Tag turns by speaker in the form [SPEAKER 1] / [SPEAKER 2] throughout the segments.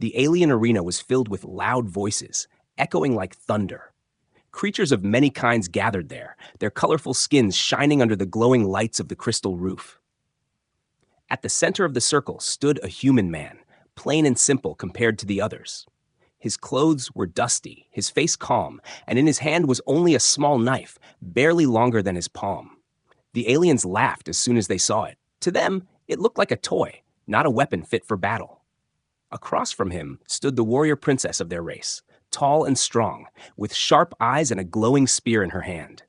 [SPEAKER 1] The alien arena was filled with loud voices, echoing like thunder. Creatures of many kinds gathered there, their colorful skins shining under the glowing lights of the crystal roof. At the center of the circle stood a human man, plain and simple compared to the others. His clothes were dusty, his face calm, and in his hand was only a small knife, barely longer than his palm. The aliens laughed as soon as they saw it. To them, it looked like a toy, not a weapon fit for battle. Across from him stood the warrior princess of their race, tall and strong, with sharp eyes and a glowing spear in her hand.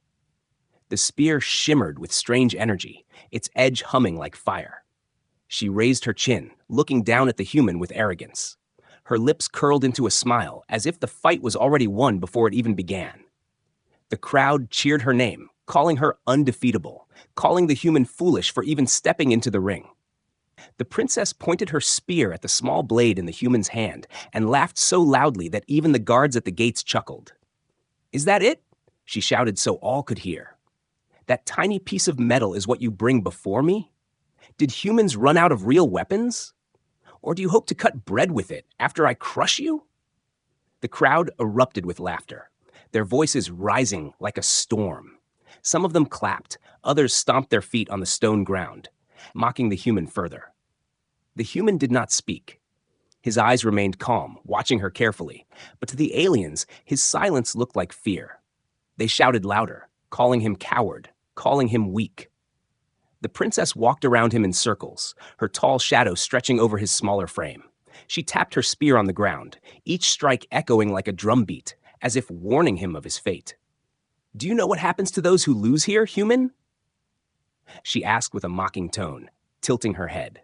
[SPEAKER 1] The spear shimmered with strange energy, its edge humming like fire. She raised her chin, looking down at the human with arrogance. Her lips curled into a smile, as if the fight was already won before it even began. The crowd cheered her name, calling her undefeatable, calling the human foolish for even stepping into the ring. The princess pointed her spear at the small blade in the human's hand and laughed so loudly that even the guards at the gates chuckled. "Is that it?" she shouted so all could hear. "That tiny piece of metal is what you bring before me? Did humans run out of real weapons? Or do you hope to cut bread with it after I crush you?" The crowd erupted with laughter, their voices rising like a storm. Some of them clapped, others stomped their feet on the stone ground, mocking the human further. The human did not speak. His eyes remained calm, watching her carefully, but to the aliens, his silence looked like fear. They shouted louder, calling him coward, calling him weak. The princess walked around him in circles, her tall shadow stretching over his smaller frame. She tapped her spear on the ground, each strike echoing like a drumbeat, as if warning him of his fate. "Do you know what happens to those who lose here, human?" she asked with a mocking tone, tilting her head.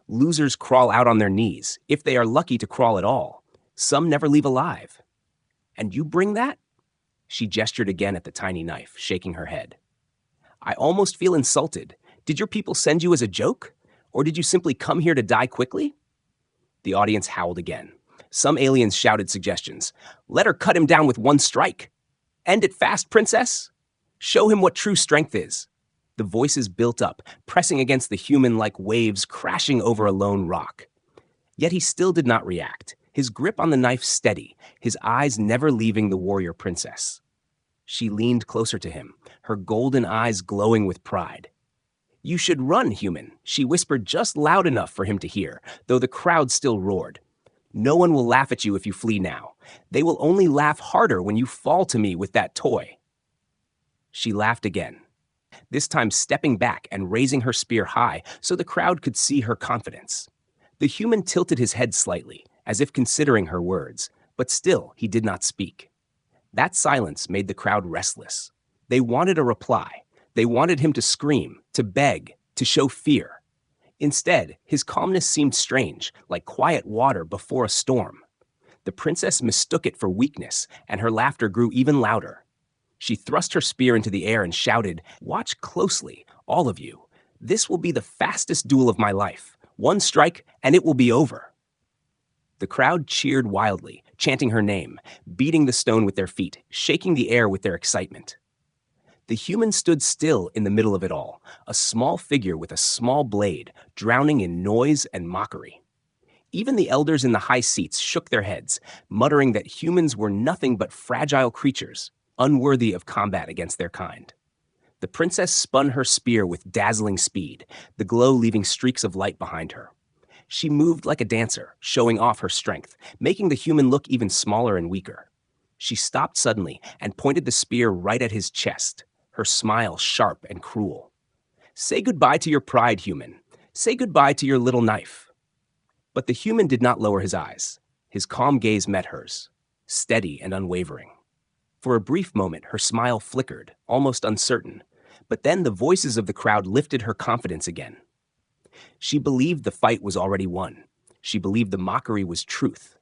[SPEAKER 1] "Losers crawl out on their knees, if they are lucky to crawl at all. Some never leave alive. And you bring that?" She gestured again at the tiny knife, shaking her head. "I almost feel insulted. Did your people send you as a joke? Or did you simply come here to die quickly?" The audience howled again. Some aliens shouted suggestions. "Let her cut him down with one strike. End it fast, princess. Show him what true strength is." The voices built up, pressing against the human like waves crashing over a lone rock. Yet he still did not react, his grip on the knife steady, his eyes never leaving the warrior princess. She leaned closer to him, her golden eyes glowing with pride. "You should run, human," she whispered just loud enough for him to hear, though the crowd still roared. "No one will laugh at you if you flee now. They will only laugh harder when you fall to me with that toy." She laughed again, this time stepping back and raising her spear high so the crowd could see her confidence. The human tilted his head slightly, as if considering her words, but still he did not speak. That silence made the crowd restless. They wanted a reply. They wanted him to scream, to beg, to show fear. Instead, his calmness seemed strange, like quiet water before a storm. The princess mistook it for weakness, and her laughter grew even louder. She thrust her spear into the air and shouted, "Watch closely, all of you. This will be the fastest duel of my life. One strike, and it will be over." The crowd cheered wildly, chanting her name, beating the stone with their feet, shaking the air with their excitement. The human stood still in the middle of it all, a small figure with a small blade, drowning in noise and mockery. Even the elders in the high seats shook their heads, muttering that humans were nothing but fragile creatures, unworthy of combat against their kind. The princess spun her spear with dazzling speed, the glow leaving streaks of light behind her. She moved like a dancer, showing off her strength, making the human look even smaller and weaker. She stopped suddenly and pointed the spear right at his chest, her smile sharp and cruel. "Say goodbye to your pride, human. Say goodbye to your little knife." But the human did not lower his eyes. His calm gaze met hers, steady and unwavering. For a brief moment, her smile flickered, almost uncertain, but then the voices of the crowd lifted her confidence again. She believed the fight was already won. She believed the mockery was truth.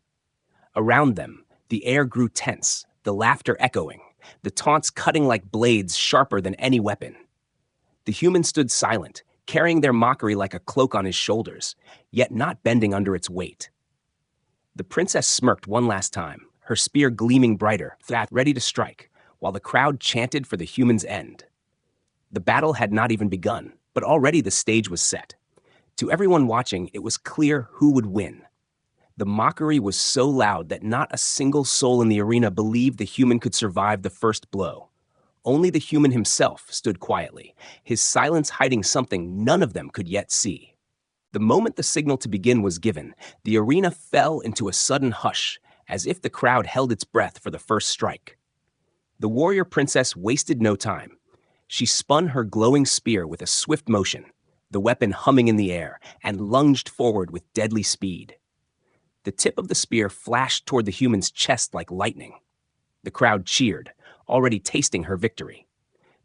[SPEAKER 1] Around them, the air grew tense, the laughter echoing, the taunts cutting like blades sharper than any weapon. The human stood silent, carrying their mockery like a cloak on his shoulders, yet not bending under its weight. The princess smirked one last time, her spear gleaming brighter, flat, ready to strike, while the crowd chanted for the human's end. The battle had not even begun, but already the stage was set. To everyone watching, it was clear who would win. The mockery was so loud that not a single soul in the arena believed the human could survive the first blow. Only the human himself stood quietly, his silence hiding something none of them could yet see. The moment the signal to begin was given, the arena fell into a sudden hush, as if the crowd held its breath for the first strike. The warrior princess wasted no time. She spun her glowing spear with a swift motion, the weapon humming in the air, and lunged forward with deadly speed. The tip of the spear flashed toward the human's chest like lightning. The crowd cheered, already tasting her victory.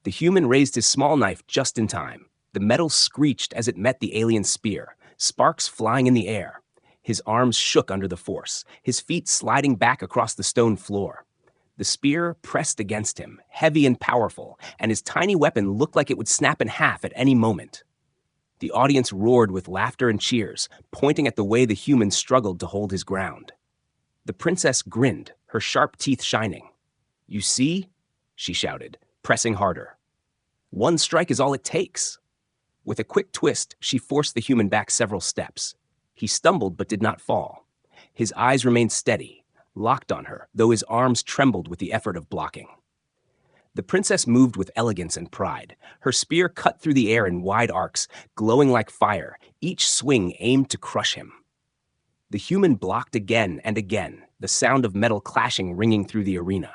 [SPEAKER 1] The human raised his small knife just in time. The metal screeched as it met the alien's spear, sparks flying in the air. His arms shook under the force, his feet sliding back across the stone floor. The spear pressed against him, heavy and powerful, and his tiny weapon looked like it would snap in half at any moment. The audience roared with laughter and cheers, pointing at the way the human struggled to hold his ground. The princess grinned, her sharp teeth shining. "You see?" she shouted, pressing harder. "One strike is all it takes." With a quick twist, she forced the human back several steps. He stumbled but did not fall. His eyes remained steady, locked on her, though his arms trembled with the effort of blocking. The princess moved with elegance and pride. Her spear cut through the air in wide arcs, glowing like fire, each swing aimed to crush him. The human blocked again and again, the sound of metal clashing ringing through the arena.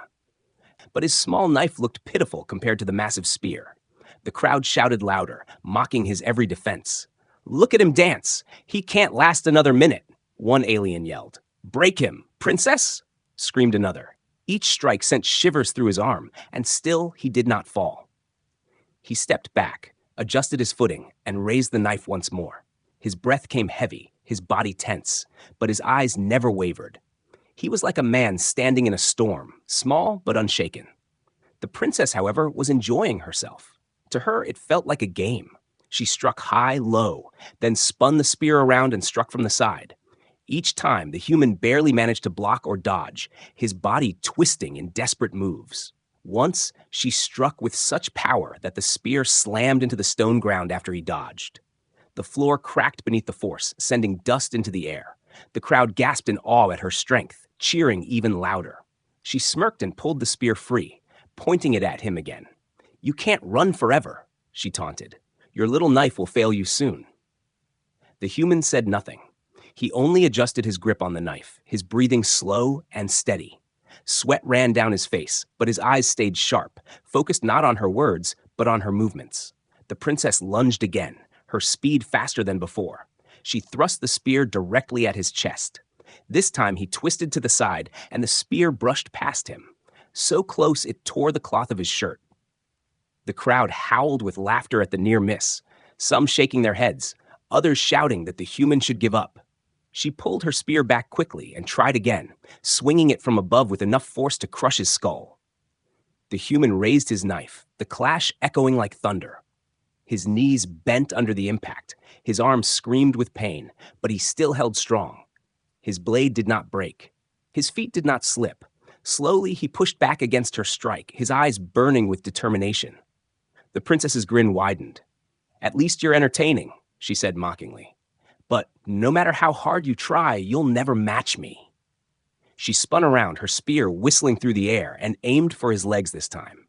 [SPEAKER 1] But his small knife looked pitiful compared to the massive spear. The crowd shouted louder, mocking his every defense. "Look at him dance! He can't last another minute!" one alien yelled. "Break him! Princess!" screamed another. Each strike sent shivers through his arm, and still he did not fall. He stepped back, adjusted his footing, and raised the knife once more. His breath came heavy, his body tense, but his eyes never wavered. He was like a man standing in a storm, small but unshaken. The princess, however, was enjoying herself. To her, it felt like a game. She struck high, low, then spun the spear around and struck from the side. Each time, the human barely managed to block or dodge, his body twisting in desperate moves. Once, she struck with such power that the spear slammed into the stone ground after he dodged. The floor cracked beneath the force, sending dust into the air. The crowd gasped in awe at her strength, cheering even louder. She smirked and pulled the spear free, pointing it at him again. "You can't run forever," she taunted. "Your little knife will fail you soon." The human said nothing. He only adjusted his grip on the knife, his breathing slow and steady. Sweat ran down his face, but his eyes stayed sharp, focused not on her words, but on her movements. The princess lunged again, her speed faster than before. She thrust the spear directly at his chest. This time he twisted to the side, and the spear brushed past him, so close it tore the cloth of his shirt. The crowd howled with laughter at the near miss, some shaking their heads, others shouting that the human should give up. She pulled her spear back quickly and tried again, swinging it from above with enough force to crush his skull. The human raised his knife, the clash echoing like thunder. His knees bent under the impact, his arms screamed with pain, but he still held strong. His blade did not break. His feet did not slip. Slowly, he pushed back against her strike, his eyes burning with determination. The princess's grin widened. "At least you're entertaining," she said mockingly. "But no matter how hard you try, you'll never match me." She spun around, her spear whistling through the air, and aimed for his legs this time.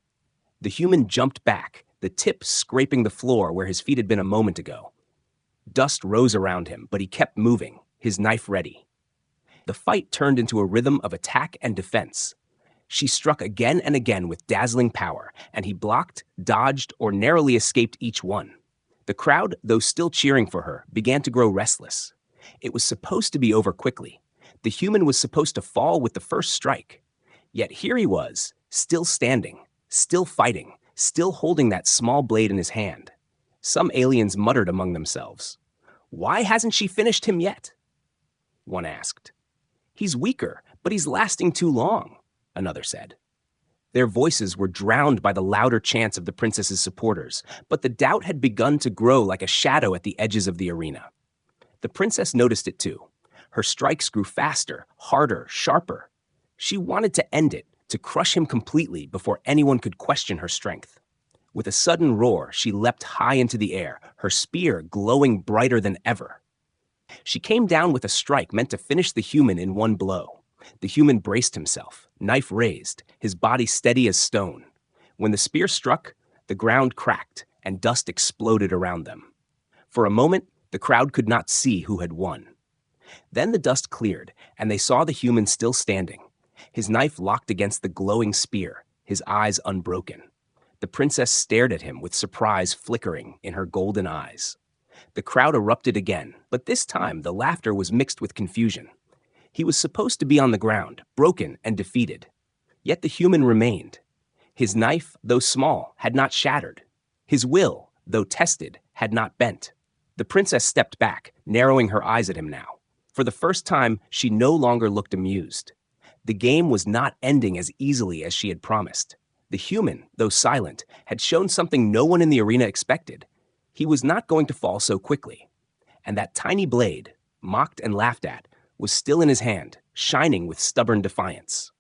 [SPEAKER 1] The human jumped back, the tip scraping the floor where his feet had been a moment ago. Dust rose around him, but he kept moving, his knife ready. The fight turned into a rhythm of attack and defense. She struck again and again with dazzling power, and he blocked, dodged, or narrowly escaped each one. The crowd, though still cheering for her, began to grow restless. It was supposed to be over quickly. The human was supposed to fall with the first strike. Yet here he was, still standing, still fighting, still holding that small blade in his hand. Some aliens muttered among themselves. "Why hasn't she finished him yet?" one asked. "He's weaker, but he's lasting too long," another said. Their voices were drowned by the louder chants of the princess's supporters, but the doubt had begun to grow like a shadow at the edges of the arena. The princess noticed it too. Her strikes grew faster, harder, sharper. She wanted to end it, to crush him completely before anyone could question her strength. With a sudden roar, she leapt high into the air, her spear glowing brighter than ever. She came down with a strike meant to finish the human in one blow. The human braced himself, knife raised, his body steady as stone. When the spear struck, the ground cracked and dust exploded around them. For a moment, the crowd could not see who had won. Then the dust cleared, and they saw the human still standing, his knife locked against the glowing spear, his eyes unbroken. The princess stared at him with surprise flickering in her golden eyes. The crowd erupted again, but this time the laughter was mixed with confusion. He was supposed to be on the ground, broken and defeated. Yet the human remained. His knife, though small, had not shattered. His will, though tested, had not bent. The princess stepped back, narrowing her eyes at him now. For the first time, she no longer looked amused. The game was not ending as easily as she had promised. The human, though silent, had shown something no one in the arena expected. He was not going to fall so quickly. And that tiny blade, mocked and laughed at, was still in his hand, shining with stubborn defiance.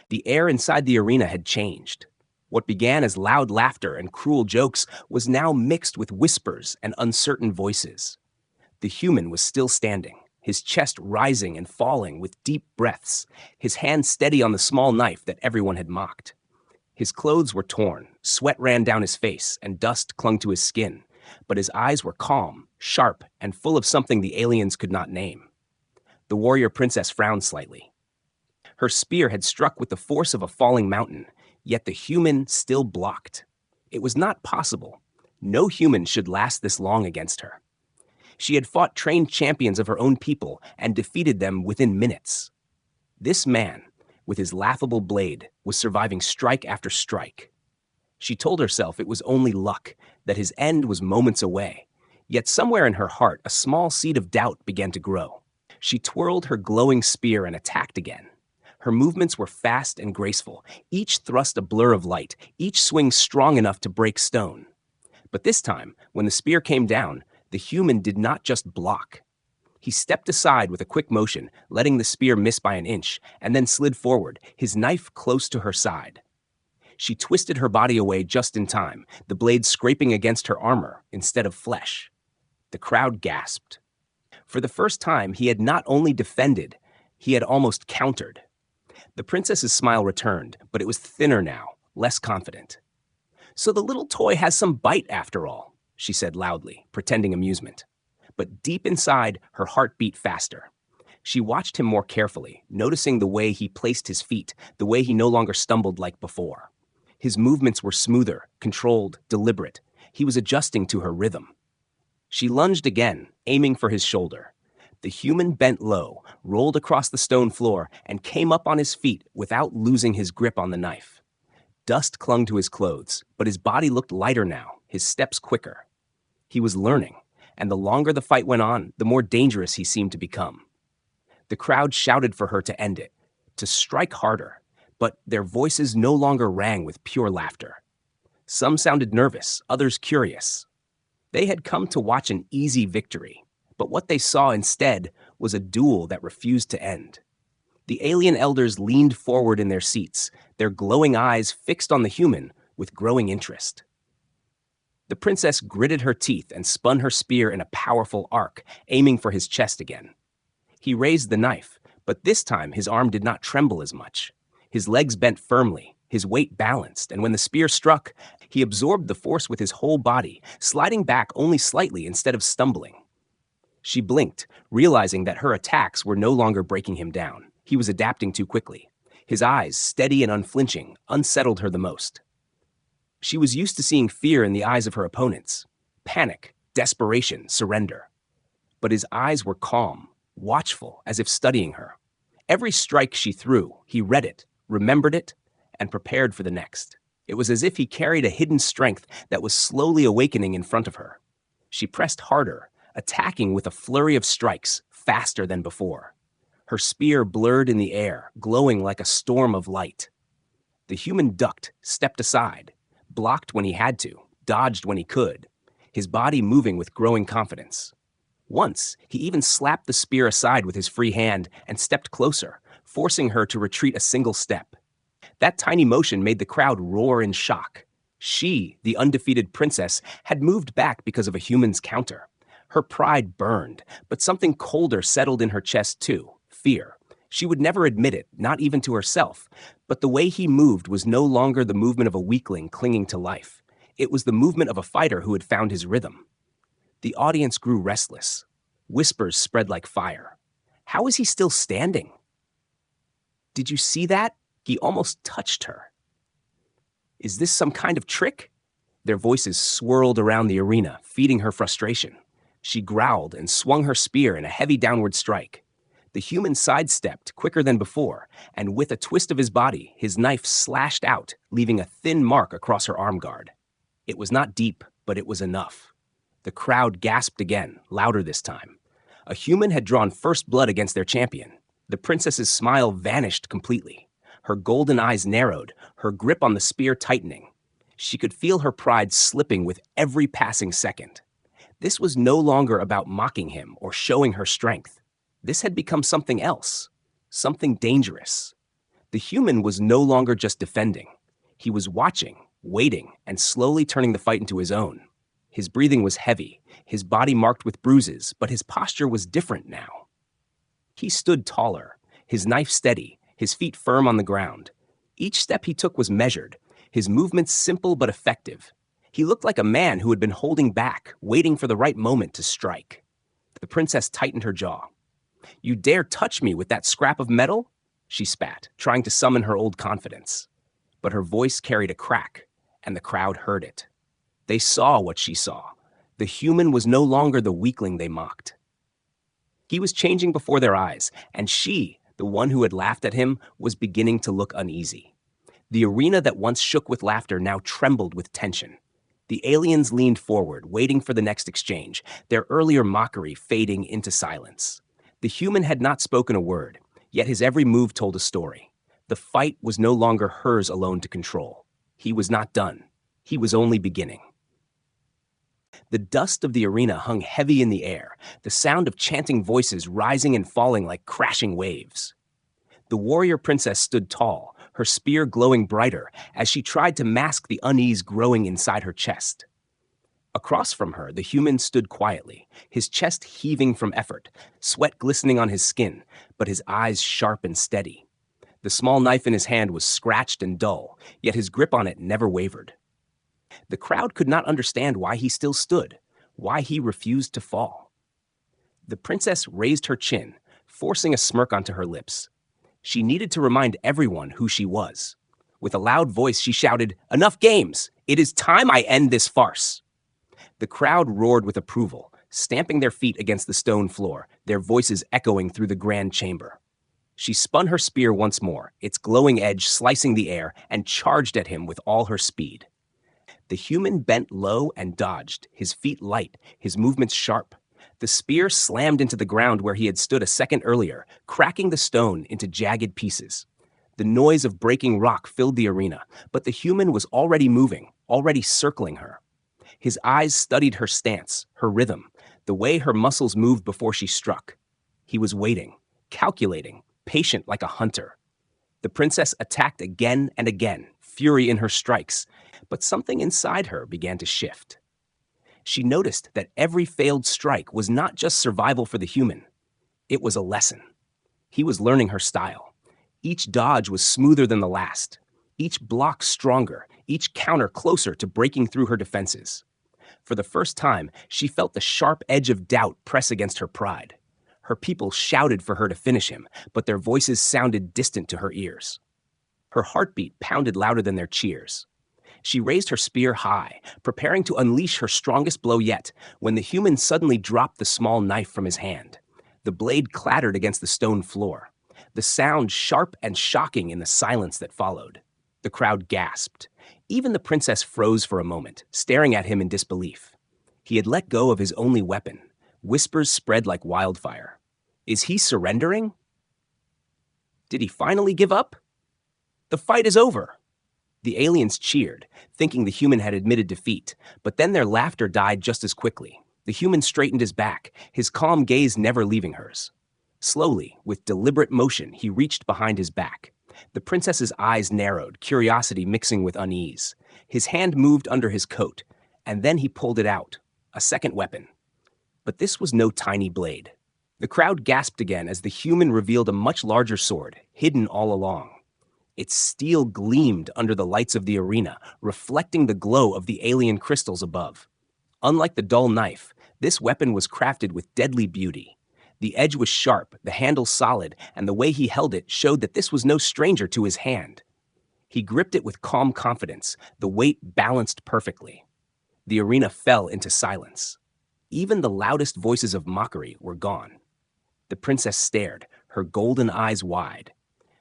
[SPEAKER 1] The air inside the arena had changed. What began as loud laughter and cruel jokes was now mixed with whispers and uncertain voices. The human was still standing, his chest rising and falling with deep breaths, his hand steady on the small knife that everyone had mocked. His clothes were torn, sweat ran down his face, and dust clung to his skin, but his eyes were calm, sharp, and full of something the aliens could not name. The warrior princess frowned slightly. Her spear had struck with the force of a falling mountain, yet the human still blocked. It was not possible. No human should last this long against her. She had fought trained champions of her own people and defeated them within minutes. This man, with his laughable blade, was surviving strike after strike. She told herself it was only luck, that his end was moments away. Yet somewhere in her heart, a small seed of doubt began to grow. She twirled her glowing spear and attacked again. Her movements were fast and graceful, each thrust a blur of light, each swing strong enough to break stone. But this time, when the spear came down, the human did not just block. He stepped aside with a quick motion, letting the spear miss by an inch, and then slid forward, his knife close to her side. She twisted her body away just in time, the blade scraping against her armor instead of flesh. The crowd gasped. For the first time, he had not only defended, he had almost countered. The princess's smile returned, but it was thinner now, less confident. "So the little toy has some bite after all," she said loudly, pretending amusement. But deep inside, her heart beat faster. She watched him more carefully, noticing the way he placed his feet, the way he no longer stumbled like before. His movements were smoother, controlled, deliberate. He was adjusting to her rhythm. She lunged again, aiming for his shoulder. The human bent low, rolled across the stone floor, and came up on his feet without losing his grip on the knife. Dust clung to his clothes, but his body looked lighter now, his steps quicker. He was learning, and the longer the fight went on, the more dangerous he seemed to become. The crowd shouted for her to end it, to strike harder, but their voices no longer rang with pure laughter. Some sounded nervous, others curious. They had come to watch an easy victory, but what they saw instead was a duel that refused to end. The alien elders leaned forward in their seats, their glowing eyes fixed on the human with growing interest. The princess gritted her teeth and spun her spear in a powerful arc, aiming for his chest again. He raised the knife, but this time his arm did not tremble as much. His legs bent firmly, his weight balanced, and when the spear struck, he absorbed the force with his whole body, sliding back only slightly instead of stumbling. She blinked, realizing that her attacks were no longer breaking him down. He was adapting too quickly. His eyes, steady and unflinching, unsettled her the most. She was used to seeing fear in the eyes of her opponents. Panic, desperation, surrender. But his eyes were calm, watchful, as if studying her. Every strike she threw, he read it, remembered it, and prepared for the next. It was as if he carried a hidden strength that was slowly awakening in front of her. She pressed harder, attacking with a flurry of strikes, faster than before. Her spear blurred in the air, glowing like a storm of light. The human ducked, stepped aside, blocked when he had to, dodged when he could, his body moving with growing confidence. Once, he even slapped the spear aside with his free hand and stepped closer, forcing her to retreat a single step. That tiny motion made the crowd roar in shock. She, the undefeated princess, had moved back because of a human's counter. Her pride burned, but something colder settled in her chest too, fear. She would never admit it, not even to herself, but the way he moved was no longer the movement of a weakling clinging to life. It was the movement of a fighter who had found his rhythm. The audience grew restless. Whispers spread like fire. How is he still standing? Did you see that? He almost touched her. Is this some kind of trick? Their voices swirled around the arena, feeding her frustration. She growled and swung her spear in a heavy downward strike. The human sidestepped quicker than before, and with a twist of his body, his knife slashed out, leaving a thin mark across her arm guard. It was not deep, but it was enough. The crowd gasped again, louder this time. A human had drawn first blood against their champion. The princess's smile vanished completely. Her golden eyes narrowed, her grip on the spear tightening. She could feel her pride slipping with every passing second. This was no longer about mocking him or showing her strength. This had become something else, something dangerous. The human was no longer just defending. He was watching, waiting, and slowly turning the fight into his own. His breathing was heavy, his body marked with bruises, but his posture was different now. He stood taller, his knife steady, his feet firm on the ground. Each step he took was measured, his movements simple but effective. He looked like a man who had been holding back, waiting for the right moment to strike. The princess tightened her jaw. "You dare touch me with that scrap of metal?" she spat, trying to summon her old confidence. But her voice carried a crack, and the crowd heard it. They saw what she saw. The human was no longer the weakling they mocked. He was changing before their eyes, and she, the one who had laughed at him, was beginning to look uneasy. The arena that once shook with laughter now trembled with tension. The aliens leaned forward, waiting for the next exchange, their earlier mockery fading into silence. The human had not spoken a word, yet his every move told a story. The fight was no longer hers alone to control. He was not done. He was only beginning. The dust of the arena hung heavy in the air, the sound of chanting voices rising and falling like crashing waves. The warrior princess stood tall, her spear glowing brighter as she tried to mask the unease growing inside her chest. Across from her, the human stood quietly, his chest heaving from effort, sweat glistening on his skin, but his eyes sharp and steady. The small knife in his hand was scratched and dull, yet his grip on it never wavered. The crowd could not understand why he still stood, why he refused to fall. The princess raised her chin, forcing a smirk onto her lips. She needed to remind everyone who she was. With a loud voice, she shouted, "Enough games! It is time I end this farce!" The crowd roared with approval, stamping their feet against the stone floor, their voices echoing through the grand chamber. She spun her spear once more, its glowing edge slicing the air, and charged at him with all her speed. The human bent low and dodged, his feet light, his movements sharp. The spear slammed into the ground where he had stood a second earlier, cracking the stone into jagged pieces. The noise of breaking rock filled the arena, but the human was already moving, already circling her. His eyes studied her stance, her rhythm, the way her muscles moved before she struck. He was waiting, calculating, patient like a hunter. The princess attacked again and again, fury in her strikes, but something inside her began to shift. She noticed that every failed strike was not just survival for the human. It was a lesson. He was learning her style. Each dodge was smoother than the last, each block stronger, each counter closer to breaking through her defenses. For the first time, she felt the sharp edge of doubt press against her pride. Her people shouted for her to finish him, but their voices sounded distant to her ears. Her heartbeat pounded louder than their cheers. She raised her spear high, preparing to unleash her strongest blow yet, when the human suddenly dropped the small knife from his hand. The blade clattered against the stone floor, the sound sharp and shocking in the silence that followed. The crowd gasped. Even the princess froze for a moment, staring at him in disbelief. He had let go of his only weapon. Whispers spread like wildfire. Is he surrendering? Did he finally give up? The fight is over. The aliens cheered, thinking the human had admitted defeat, but then their laughter died just as quickly. The human straightened his back, his calm gaze never leaving hers. Slowly, with deliberate motion, he reached behind his back. The princess's eyes narrowed, curiosity mixing with unease. His hand moved under his coat, and then he pulled it out, a second weapon. But this was no tiny blade. The crowd gasped again as the human revealed a much larger sword, hidden all along. Its steel gleamed under the lights of the arena, reflecting the glow of the alien crystals above. Unlike the dull knife, this weapon was crafted with deadly beauty. The edge was sharp, the handle solid, and the way he held it showed that this was no stranger to his hand. He gripped it with calm confidence, the weight balanced perfectly. The arena fell into silence. Even the loudest voices of mockery were gone. The princess stared, her golden eyes wide.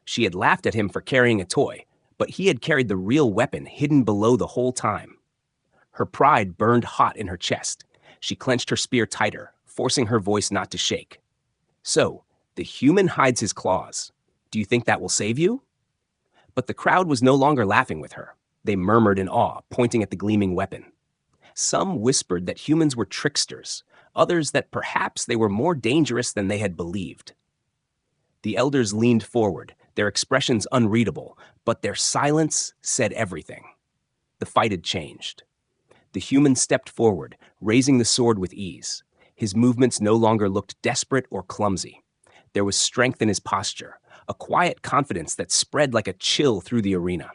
[SPEAKER 1] She had laughed at him for carrying a toy, but he had carried the real weapon hidden below the whole time. Her pride burned hot in her chest. She clenched her spear tighter, forcing her voice not to shake. So, the human hides his claws. Do you think that will save you? But the crowd was no longer laughing with her. They murmured in awe, pointing at the gleaming weapon. Some whispered that humans were tricksters, others that perhaps they were more dangerous than they had believed. The elders leaned forward, their expressions unreadable, but their silence said everything. The fight had changed. The human stepped forward, raising the sword with ease. His movements no longer looked desperate or clumsy. There was strength in his posture, a quiet confidence that spread like a chill through the arena.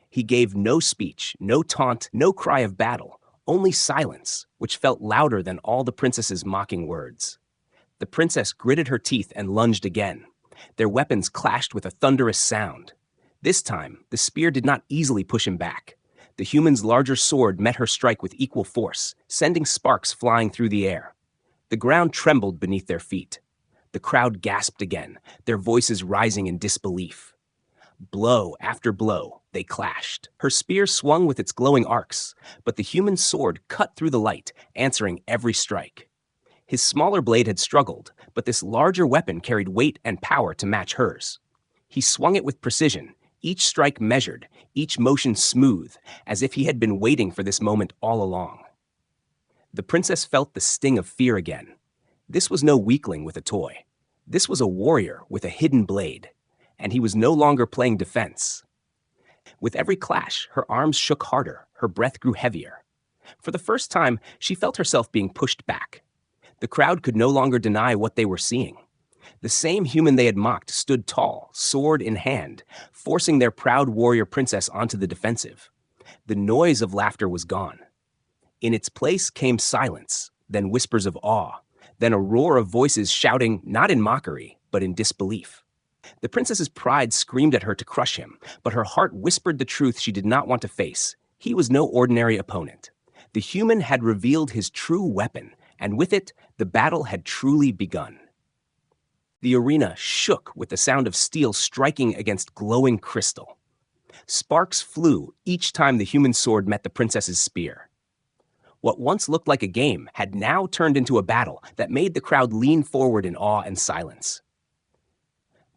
[SPEAKER 1] He gave no speech, no taunt, no cry of battle, only silence, which felt louder than all the princess's mocking words. The princess gritted her teeth and lunged again. Their weapons clashed with a thunderous sound. This time, the spear did not easily push him back. The human's larger sword met her strike with equal force, sending sparks flying through the air. The ground trembled beneath their feet. The crowd gasped again, their voices rising in disbelief. Blow after blow, they clashed. Her spear swung with its glowing arcs, but the human sword cut through the light, answering every strike. His smaller blade had struggled, but this larger weapon carried weight and power to match hers. He swung it with precision, each strike measured, each motion smooth, as if he had been waiting for this moment all along. The princess felt the sting of fear again. This was no weakling with a toy. This was a warrior with a hidden blade, and he was no longer playing defense. With every clash, her arms shook harder, her breath grew heavier. For the first time, she felt herself being pushed back. The crowd could no longer deny what they were seeing. The same human they had mocked stood tall, sword in hand, forcing their proud warrior princess onto the defensive. The noise of laughter was gone. In its place came silence, then whispers of awe, then a roar of voices shouting not in mockery, but in disbelief. The princess's pride screamed at her to crush him, but her heart whispered the truth she did not want to face. He was no ordinary opponent. The human had revealed his true weapon, and with it, the battle had truly begun. The arena shook with the sound of steel striking against glowing crystal. Sparks flew each time the human sword met the princess's spear. What once looked like a game had now turned into a battle that made the crowd lean forward in awe and silence.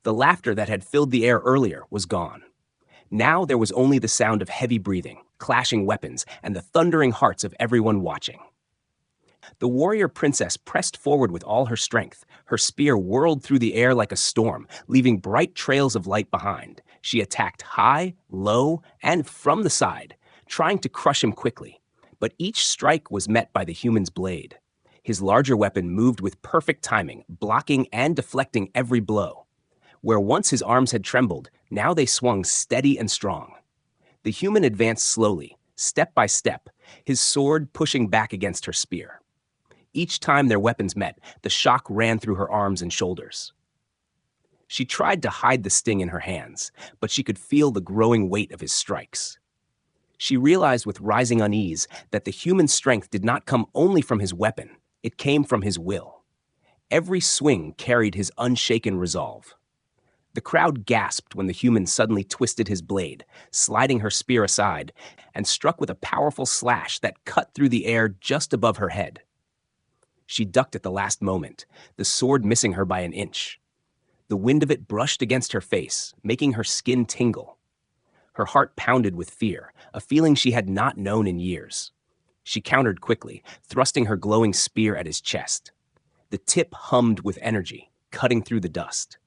[SPEAKER 1] The laughter that had filled the air earlier was gone. Now there was only the sound of heavy breathing, clashing weapons, and the thundering hearts of everyone watching. The warrior princess pressed forward with all her strength. Her spear whirled through the air like a storm, leaving bright trails of light behind. She attacked high, low, and from the side, trying to crush him quickly. But each strike was met by the human's blade. His larger weapon moved with perfect timing, blocking and deflecting every blow. Where once his arms had trembled, now they swung steady and strong. The human advanced slowly, step by step, his sword pushing back against her spear. Each time their weapons met, the shock ran through her arms and shoulders. She tried to hide the sting in her hands, but she could feel the growing weight of his strikes. She realized with rising unease that the human strength did not come only from his weapon, it came from his will. Every swing carried his unshaken resolve. The crowd gasped when the human suddenly twisted his blade, sliding her spear aside, and struck with a powerful slash that cut through the air just above her head. She ducked at the last moment, the sword missing her by an inch. The wind of it brushed against her face, making her skin tingle. Her heart pounded with fear, a feeling she had not known in years. She countered quickly, thrusting her glowing spear at his chest. The tip hummed with energy, cutting through the dust.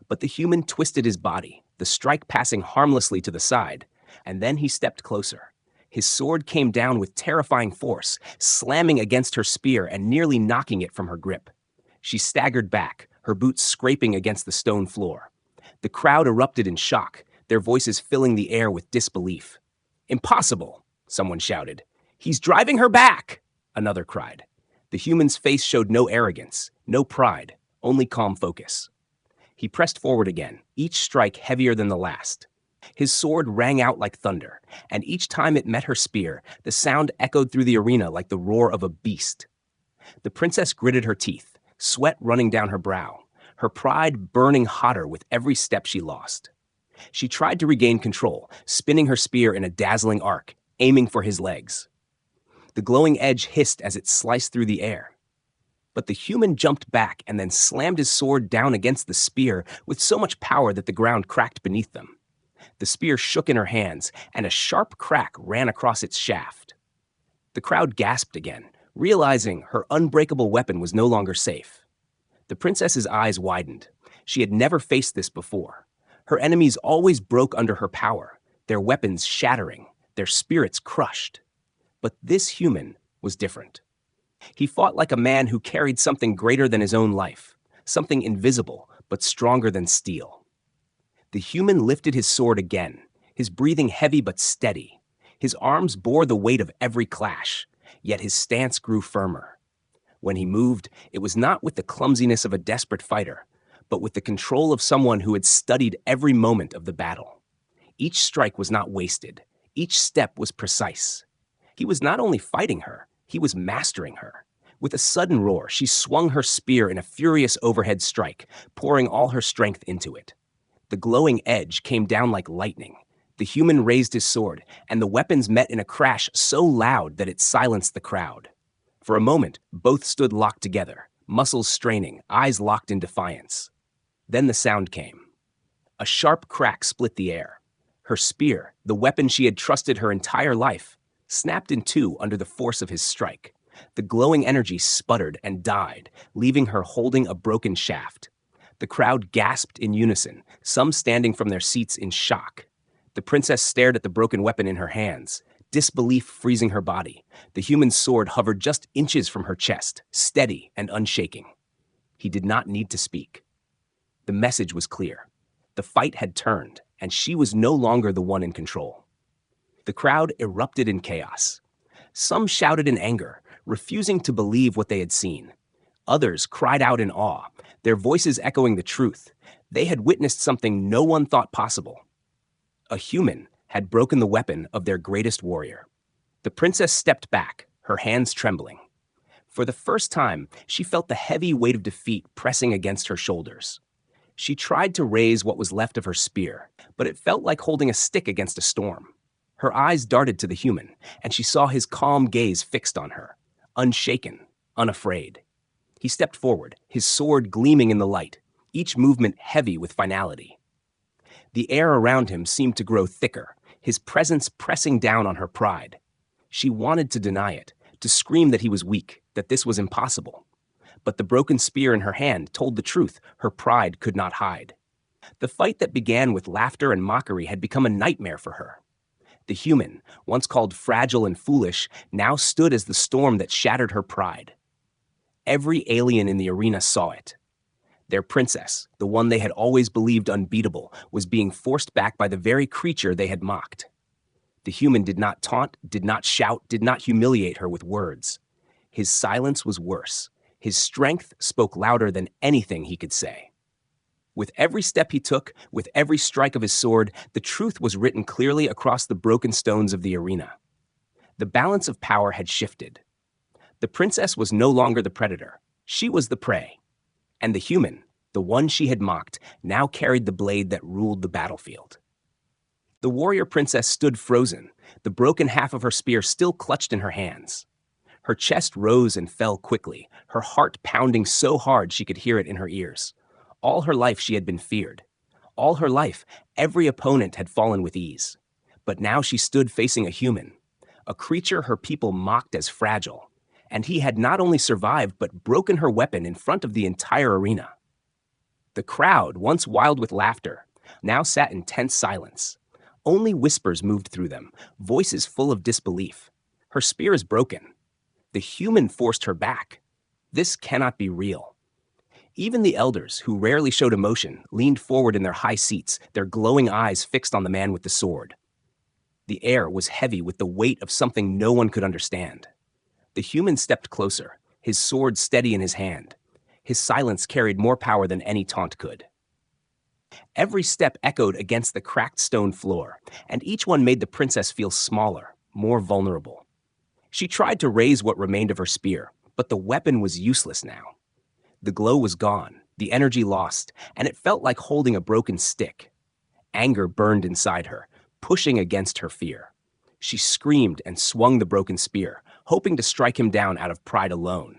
[SPEAKER 1] But the human twisted his body, the strike passing harmlessly to the side, and then he stepped closer. His sword came down with terrifying force, slamming against her spear and nearly knocking it from her grip. She staggered back, her boots scraping against the stone floor. The crowd erupted in shock, their voices filling the air with disbelief. "Impossible!" someone shouted. "He's driving her back!" another cried. The human's face showed no arrogance, no pride, only calm focus. He pressed forward again, each strike heavier than the last. His sword rang out like thunder, and each time it met her spear, the sound echoed through the arena like the roar of a beast. The princess gritted her teeth, sweat running down her brow, her pride burning hotter with every step she lost. She tried to regain control, spinning her spear in a dazzling arc, aiming for his legs. The glowing edge hissed as it sliced through the air. But the human jumped back and then slammed his sword down against the spear with so much power that the ground cracked beneath them. The spear shook in her hands, and a sharp crack ran across its shaft. The crowd gasped again, realizing her unbreakable weapon was no longer safe. The princess's eyes widened. She had never faced this before. Her enemies always broke under her power, their weapons shattering, their spirits crushed. But this human was different. He fought like a man who carried something greater than his own life, something invisible but stronger than steel. The human lifted his sword again, his breathing heavy but steady. His arms bore the weight of every clash, yet his stance grew firmer. When he moved, it was not with the clumsiness of a desperate fighter, but with the control of someone who had studied every moment of the battle. Each strike was not wasted. Each step was precise. He was not only fighting her, he was mastering her. With a sudden roar, she swung her spear in a furious overhead strike, pouring all her strength into it. The glowing edge came down like lightning. The human raised his sword, and the weapons met in a crash so loud that it silenced the crowd. For a moment, both stood locked together, muscles straining, eyes locked in defiance. Then the sound came. A sharp crack split the air. Her spear, the weapon she had trusted her entire life, snapped in two under the force of his strike. The glowing energy sputtered and died, leaving her holding a broken shaft. The crowd gasped in unison, some standing from their seats in shock. The princess stared at the broken weapon in her hands, disbelief freezing her body. The human sword hovered just inches from her chest, steady and unshaking. He did not need to speak. The message was clear. The fight had turned, and she was no longer the one in control. The crowd erupted in chaos. Some shouted in anger, refusing to believe what they had seen. Others cried out in awe, their voices echoing the truth. They had witnessed something no one thought possible. A human had broken the weapon of their greatest warrior. The princess stepped back, her hands trembling. For the first time, she felt the heavy weight of defeat pressing against her shoulders. She tried to raise what was left of her spear, but it felt like holding a stick against a storm. Her eyes darted to the human, and she saw his calm gaze fixed on her, unshaken, unafraid. He stepped forward, his sword gleaming in the light, each movement heavy with finality. The air around him seemed to grow thicker, his presence pressing down on her pride. She wanted to deny it, to scream that he was weak, that this was impossible. But the broken spear in her hand told the truth her pride could not hide. The fight that began with laughter and mockery had become a nightmare for her. The human, once called fragile and foolish, now stood as the storm that shattered her pride. Every alien in the arena saw it. Their princess, the one they had always believed unbeatable, was being forced back by the very creature they had mocked. The human did not taunt, did not shout, did not humiliate her with words. His silence was worse. His strength spoke louder than anything he could say. With every step he took, with every strike of his sword, the truth was written clearly across the broken stones of the arena. The balance of power had shifted. The princess was no longer the predator. She was the prey. And the human, the one she had mocked, now carried the blade that ruled the battlefield. The warrior princess stood frozen, the broken half of her spear still clutched in her hands. Her chest rose and fell quickly, her heart pounding so hard she could hear it in her ears. All her life she had been feared. All her life, every opponent had fallen with ease. But now she stood facing a human, a creature her people mocked as fragile. And he had not only survived, but broken her weapon in front of the entire arena. The crowd, once wild with laughter, now sat in tense silence. Only whispers moved through them, voices full of disbelief. Her spear is broken. The human forced her back. This cannot be real. Even the elders, who rarely showed emotion, leaned forward in their high seats, their glowing eyes fixed on the man with the sword. The air was heavy with the weight of something no one could understand. The human stepped closer, his sword steady in his hand. His silence carried more power than any taunt could. Every step echoed against the cracked stone floor, and each one made the princess feel smaller, more vulnerable. She tried to raise what remained of her spear, but the weapon was useless now. The glow was gone, the energy lost, and it felt like holding a broken stick. Anger burned inside her, pushing against her fear. She screamed and swung the broken spear, hoping to strike him down out of pride alone.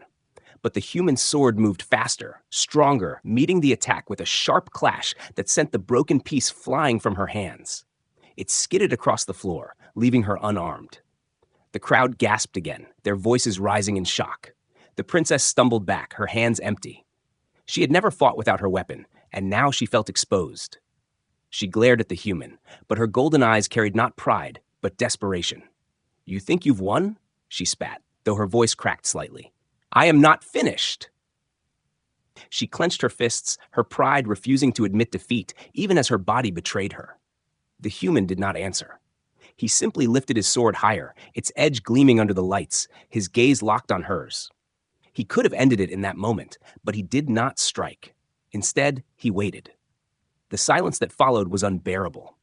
[SPEAKER 1] But the human sword moved faster, stronger, meeting the attack with a sharp clash that sent the broken piece flying from her hands. It skidded across the floor, leaving her unarmed. The crowd gasped again, their voices rising in shock. The princess stumbled back, her hands empty. She had never fought without her weapon, and now she felt exposed. She glared at the human, but her golden eyes carried not pride, but desperation. "You think you've won?" she spat, though her voice cracked slightly. "I am not finished." She clenched her fists, her pride refusing to admit defeat, even as her body betrayed her. The human did not answer. He simply lifted his sword higher, its edge gleaming under the lights, his gaze locked on hers. He could have ended it in that moment, but he did not strike. Instead, he waited. The silence that followed was unbearable.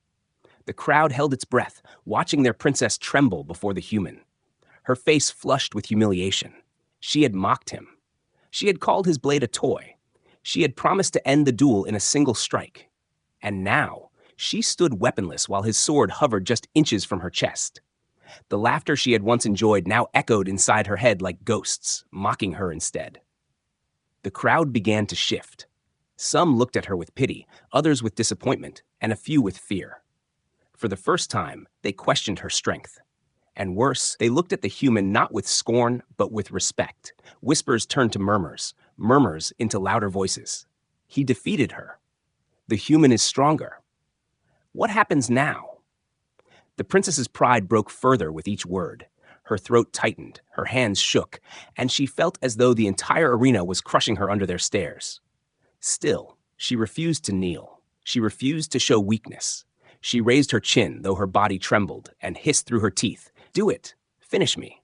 [SPEAKER 1] The crowd held its breath, watching their princess tremble before the human. Her face flushed with humiliation. She had mocked him. She had called his blade a toy. She had promised to end the duel in a single strike. And now, she stood weaponless while his sword hovered just inches from her chest. The laughter she had once enjoyed now echoed inside her head like ghosts, mocking her instead. The crowd began to shift. Some looked at her with pity, others with disappointment, and a few with fear. For the first time, they questioned her strength. And worse, they looked at the human not with scorn, but with respect. Whispers turned to murmurs, murmurs into louder voices. He defeated her. The human is stronger. What happens now? The princess's pride broke further with each word. Her throat tightened, her hands shook, and she felt as though the entire arena was crushing her under their stares. Still, she refused to kneel. She refused to show weakness. She raised her chin, though her body trembled, and hissed through her teeth, "Do it! Finish me!"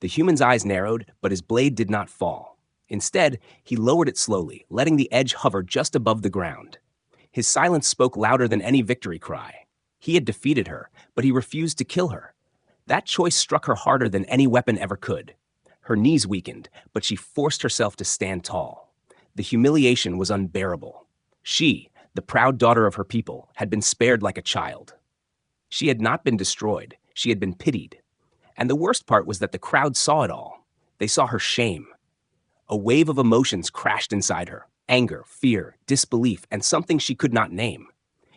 [SPEAKER 1] The human's eyes narrowed, but his blade did not fall. Instead, he lowered it slowly, letting the edge hover just above the ground. His silence spoke louder than any victory cry. He had defeated her, but he refused to kill her. That choice struck her harder than any weapon ever could. Her knees weakened, but she forced herself to stand tall. The humiliation was unbearable. She, the proud daughter of her people, had been spared like a child. She had not been destroyed. She had been pitied. And the worst part was that the crowd saw it all. They saw her shame. A wave of emotions crashed inside her. Anger, fear, disbelief, and something she could not name.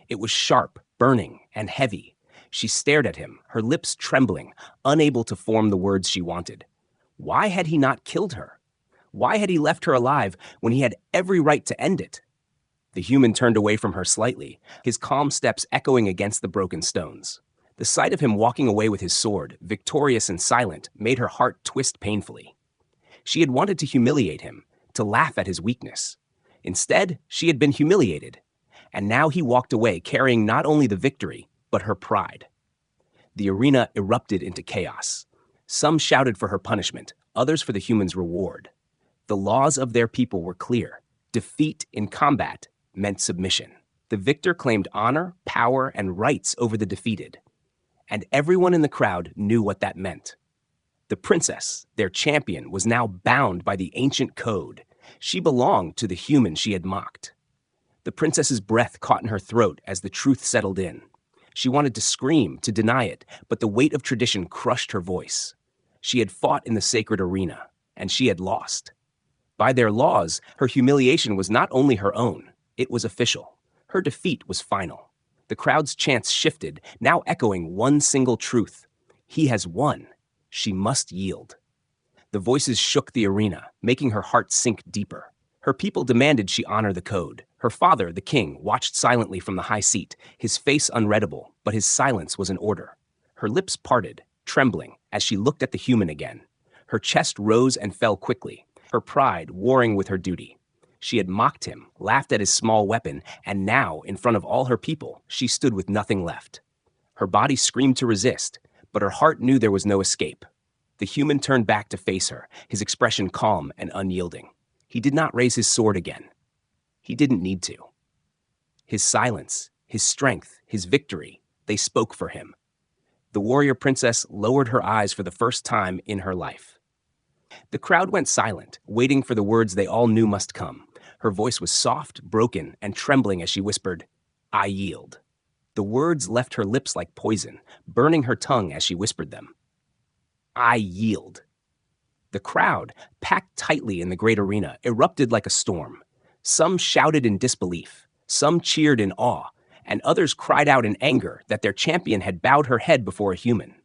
[SPEAKER 1] It was sharp, burning, and heavy. She stared at him, her lips trembling, unable to form the words she wanted. Why had he not killed her? Why had he left her alive when he had every right to end it? The human turned away from her slightly, his calm steps echoing against the broken stones. The sight of him walking away with his sword, victorious and silent, made her heart twist painfully. She had wanted to humiliate him, to laugh at his weakness. Instead, she had been humiliated. And now he walked away carrying not only the victory, but her pride. The arena erupted into chaos. Some shouted for her punishment, others for the human's reward. The laws of their people were clear. Defeat in combat meant submission. The victor claimed honor, power, and rights over the defeated. And everyone in the crowd knew what that meant. The princess, their champion, was now bound by the ancient code. She belonged to the human she had mocked. The princess's breath caught in her throat as the truth settled in. She wanted to scream, to deny it, but the weight of tradition crushed her voice. She had fought in the sacred arena, and she had lost. By their laws, her humiliation was not only her own, it was official. Her defeat was final. The crowd's chants shifted, now echoing one single truth. He has won. She must yield. The voices shook the arena, making her heart sink deeper. Her people demanded she honor the code. Her father, the king, watched silently from the high seat, his face unreadable, but his silence was an order. Her lips parted, trembling, as she looked at the human again. Her chest rose and fell quickly, her pride warring with her duty. She had mocked him, laughed at his small weapon, and now, in front of all her people, she stood with nothing left. Her body screamed to resist, but her heart knew there was no escape. The human turned back to face her, his expression calm and unyielding. He did not raise his sword again. He didn't need to. His silence, his strength, his victory, they spoke for him. The warrior princess lowered her eyes for the first time in her life. The crowd went silent, waiting for the words they all knew must come. Her voice was soft, broken, and trembling as she whispered, "I yield." The words left her lips like poison, burning her tongue as she whispered them. "I yield." The crowd, packed tightly in the great arena, erupted like a storm. Some shouted in disbelief, some cheered in awe, and others cried out in anger that their champion had bowed her head before a human.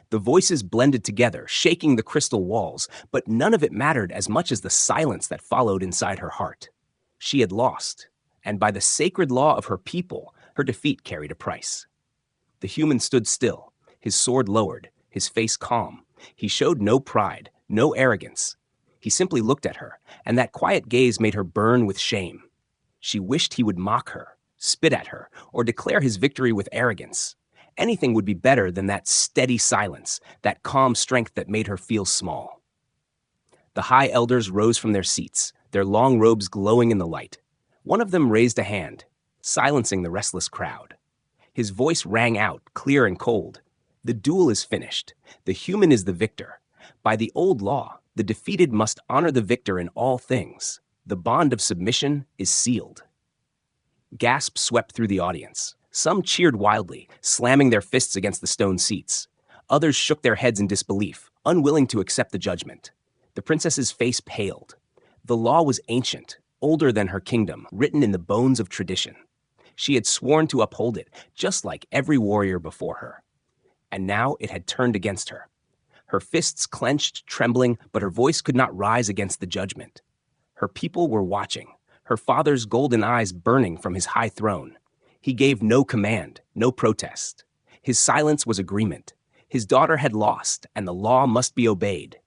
[SPEAKER 1] The voices blended together, shaking the crystal walls, but none of it mattered as much as the silence that followed inside her heart. She had lost, and by the sacred law of her people, her defeat carried a price. The human stood still, his sword lowered, his face calm. He showed no pride, no arrogance. He simply looked at her, and that quiet gaze made her burn with shame. She wished he would mock her, spit at her, or declare his victory with arrogance. Anything would be better than that steady silence, that calm strength that made her feel small. The high elders rose from their seats, their long robes glowing in the light. One of them raised a hand, silencing the restless crowd. His voice rang out, clear and cold. The duel is finished. The human is the victor. By the old law, the defeated must honor the victor in all things. The bond of submission is sealed. Gasps swept through the audience. Some cheered wildly, slamming their fists against the stone seats. Others shook their heads in disbelief, unwilling to accept the judgment. The princess's face paled. The law was ancient, older than her kingdom, written in the bones of tradition. She had sworn to uphold it, just like every warrior before her. And now it had turned against her. Her fists clenched, trembling, but her voice could not rise against the judgment. Her people were watching, her father's golden eyes burning from his high throne. He gave no command, no protest. His silence was agreement. His daughter had lost, and the law must be obeyed.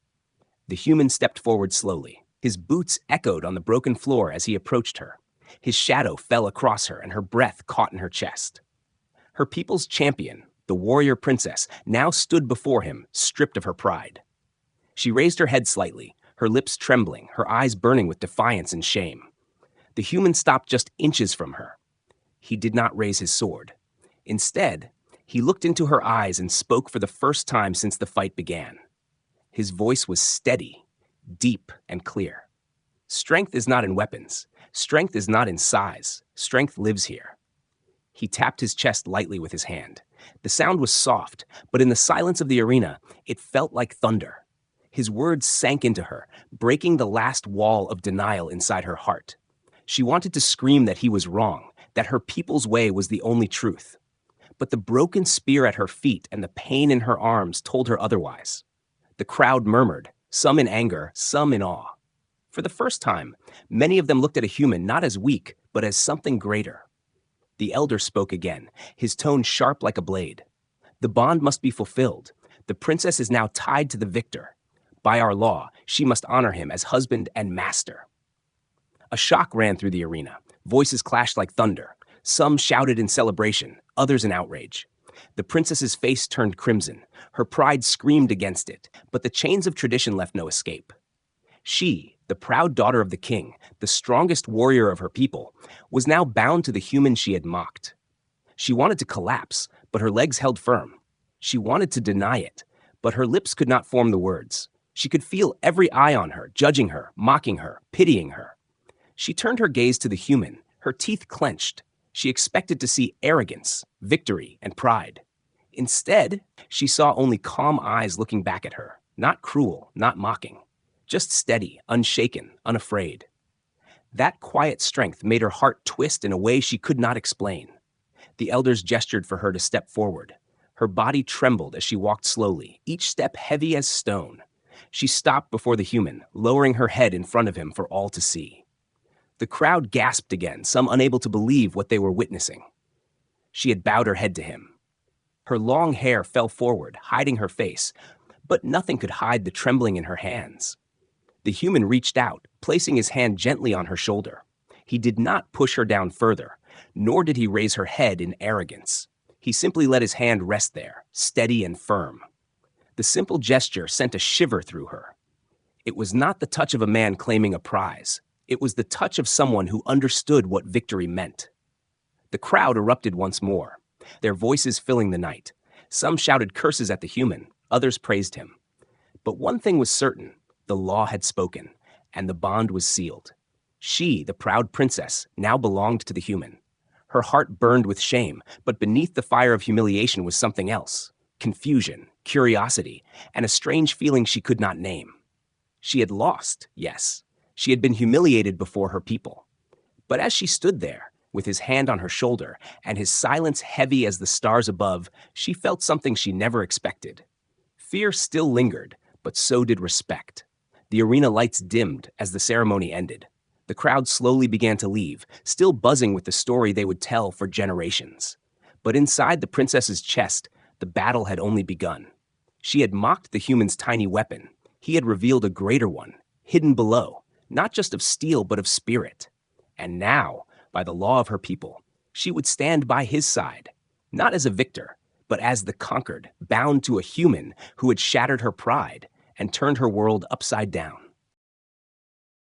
[SPEAKER 1] The human stepped forward slowly. His boots echoed on the broken floor as he approached her. His shadow fell across her, and her breath caught in her chest. Her people's champion, the warrior princess, now stood before him, stripped of her pride. She raised her head slightly, her lips trembling, her eyes burning with defiance and shame. The human stopped just inches from her. He did not raise his sword. Instead, he looked into her eyes and spoke for the first time since the fight began. His voice was steady, deep, and clear. Strength is not in weapons. Strength is not in size. Strength lives here. He tapped his chest lightly with his hand. The sound was soft, but in the silence of the arena, it felt like thunder. His words sank into her, breaking the last wall of denial inside her heart. She wanted to scream that he was wrong, that her people's way was the only truth. But the broken spear at her feet and the pain in her arms told her otherwise. The crowd murmured, some in anger, some in awe. For the first time, many of them looked at a human not as weak, but as something greater. The elder spoke again, his tone sharp like a blade. The bond must be fulfilled. The princess is now tied to the victor. By our law, she must honor him as husband and master. A shock ran through the arena. Voices clashed like thunder. Some shouted in celebration, others in outrage. The princess's face turned crimson. Her pride screamed against it, but the chains of tradition left no escape. She, the proud daughter of the king, the strongest warrior of her people, was now bound to the human she had mocked. She wanted to collapse, but her legs held firm. She wanted to deny it, but her lips could not form the words. She could feel every eye on her, judging her, mocking her, pitying her. She turned her gaze to the human, her teeth clenched. She expected to see arrogance, victory, and pride. Instead, she saw only calm eyes looking back at her, not cruel, not mocking, just steady, unshaken, unafraid. That quiet strength made her heart twist in a way she could not explain. The elders gestured for her to step forward. Her body trembled as she walked slowly, each step heavy as stone. She stopped before the human, lowering her head in front of him for all to see. The crowd gasped again, some unable to believe what they were witnessing. She had bowed her head to him. Her long hair fell forward, hiding her face, but nothing could hide the trembling in her hands. The human reached out, placing his hand gently on her shoulder. He did not push her down further, nor did he raise her head in arrogance. He simply let his hand rest there, steady and firm. The simple gesture sent a shiver through her. It was not the touch of a man claiming a prize. It was the touch of someone who understood what victory meant. The crowd erupted once more, their voices filling the night. Some shouted curses at the human, others praised him. But one thing was certain, the law had spoken, and the bond was sealed. She, the proud princess, now belonged to the human. Her heart burned with shame, but beneath the fire of humiliation was something else: confusion, curiosity, and a strange feeling she could not name. She had lost, yes. She had been humiliated before her people. But as she stood there, with his hand on her shoulder and his silence heavy as the stars above, she felt something she never expected. Fear still lingered, but so did respect. The arena lights dimmed as the ceremony ended. The crowd slowly began to leave, still buzzing with the story they would tell for generations. But inside the princess's chest, the battle had only begun. She had mocked the human's tiny weapon. He had revealed a greater one, hidden below, not just of steel but of spirit. And now, by the law of her people, she would stand by his side, not as a victor, but as the conquered, bound to a human who had shattered her pride and turned her world upside down.